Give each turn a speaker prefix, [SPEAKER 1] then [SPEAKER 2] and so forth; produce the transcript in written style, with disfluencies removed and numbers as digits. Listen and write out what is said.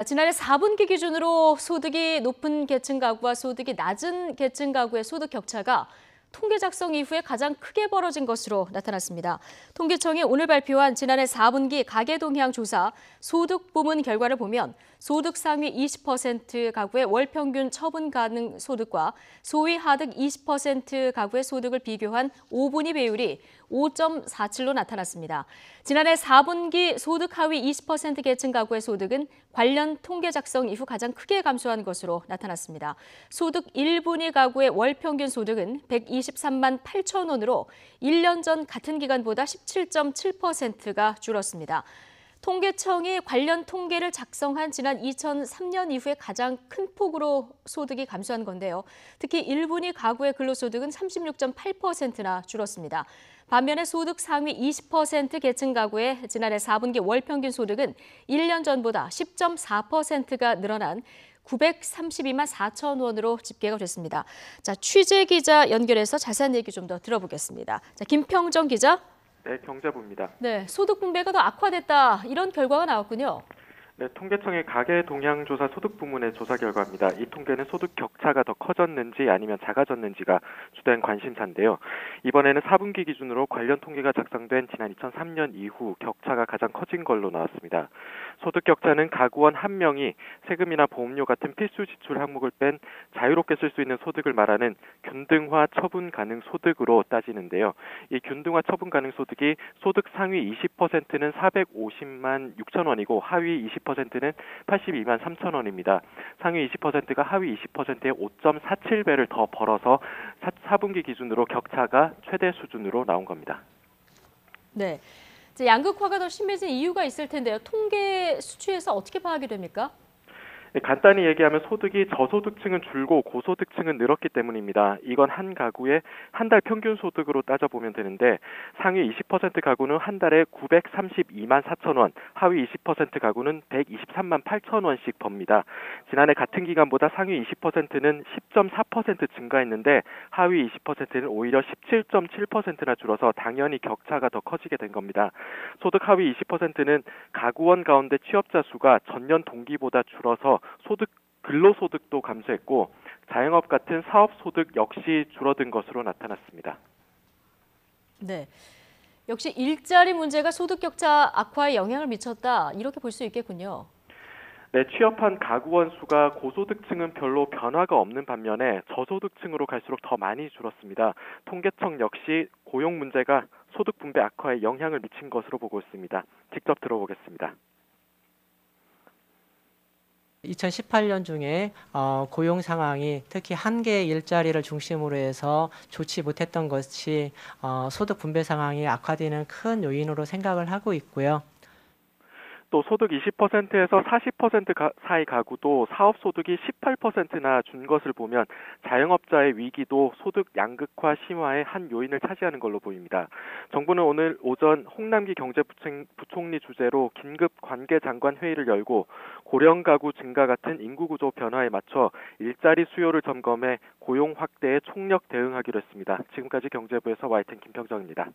[SPEAKER 1] 지난해 4분기 기준으로 소득이 높은 계층 가구와 소득이 낮은 계층 가구의 소득 격차가 통계 작성 이후에 가장 크게 벌어진 것으로 나타났습니다. 통계청이 오늘 발표한 지난해 4분기 가계 동향 조사 소득 부문 결과를 보면 소득 상위 20% 가구의 월 평균 처분 가능 소득과 소위 하득 20% 가구의 소득을 비교한 5분위 배율이 5.47로 나타났습니다. 지난해 4분기 소득 하위 20% 계층 가구의 소득은 관련 통계 작성 이후 가장 크게 감소한 것으로 나타났습니다. 소득 1분위 가구의 월 평균 소득은 123만 8천 원으로 1년 전 같은 기간보다 17.7%가 줄었습니다. 통계청이 관련 통계를 작성한 지난 2003년 이후에 가장 큰 폭으로 소득이 감소한 건데요. 특히 1분위 가구의 근로소득은 36.8%나 줄었습니다. 반면에 소득 상위 20% 계층 가구의 지난해 4분기 월 평균 소득은 1년 전보다 10.4%가 늘어난 932만 4천 원으로 집계가 됐습니다. 자, 취재 기자 연결해서 자세한 얘기 좀 더 들어보겠습니다. 자, 김평정 기자.
[SPEAKER 2] 네, 경제부입니다.
[SPEAKER 1] 네, 소득 분배가 더 악화됐다. 이런 결과가 나왔군요.
[SPEAKER 2] 네, 통계청의 가계 동향 조사 소득 부문의 조사 결과입니다. 이 통계는 소득 격차가 더 커졌는지 아니면 작아졌는지가 주된 관심사인데요. 이번에는 4분기 기준으로 관련 통계가 작성된 지난 2003년 이후 격차가 가장 커진 걸로 나왔습니다. 소득 격차는 가구원 한 명이 세금이나 보험료 같은 필수 지출 항목을 뺀 자유롭게 쓸 수 있는 소득을 말하는 균등화 처분 가능 소득으로 따지는데요. 이 균등화 처분 가능 소득이 소득 상위 20%는 450만 6천 원이고 하위 20%는 82만 3천 원입니다. 상위 20%가 하위 20%의 5.47배를 더 벌어서 4분기 기준으로 격차가 최대 수준으로 나온 겁니다.
[SPEAKER 1] 네, 이제 양극화가 더 심해진 이유가 있을 텐데요. 통계 수치에서 어떻게 파악이 됩니까?
[SPEAKER 2] 간단히 얘기하면 소득이 저소득층은 줄고 고소득층은 늘었기 때문입니다. 이건 한 가구의 한 달 평균 소득으로 따져보면 되는데 상위 20% 가구는 한 달에 932만 4천 원, 하위 20% 가구는 123만 8천 원씩 법니다. 지난해 같은 기간보다 상위 20%는 10.4% 증가했는데 하위 20%는 오히려 17.7%나 줄어서 당연히 격차가 더 커지게 된 겁니다. 소득 하위 20%는 가구원 가운데 취업자 수가 전년 동기보다 줄어서 근로소득도 감소했고 자영업 같은 사업소득 역시 줄어든 것으로 나타났습니다.
[SPEAKER 1] 네, 역시 일자리 문제가 소득 격차 악화에 영향을 미쳤다. 이렇게 볼 수 있겠군요.
[SPEAKER 2] 네, 취업한 가구원 수가 고소득층은 별로 변화가 없는 반면에 저소득층으로 갈수록 더 많이 줄었습니다. 통계청 역시 고용 문제가 소득 분배 악화에 영향을 미친 것으로 보고 있습니다. 직접 들어보겠습니다.
[SPEAKER 3] 2018년 중에 고용 상황이 특히 한 개의 일자리를 중심으로 해서 좋지 못했던 것이 소득 분배 상황이 악화되는 큰 요인으로 생각을 하고 있고요.
[SPEAKER 2] 또 소득 20%에서 40% 사이 가구도 사업 소득이 18%나 준 것을 보면 자영업자의 위기도 소득 양극화 심화의 한 요인을 차지하는 걸로 보입니다. 정부는 오늘 오전 홍남기 경제부총리 주재로 긴급 관계장관 회의를 열고 고령 가구 증가 같은 인구 구조 변화에 맞춰 일자리 수요를 점검해 고용 확대에 총력 대응하기로 했습니다. 지금까지 경제부에서 YTN 김평정입니다.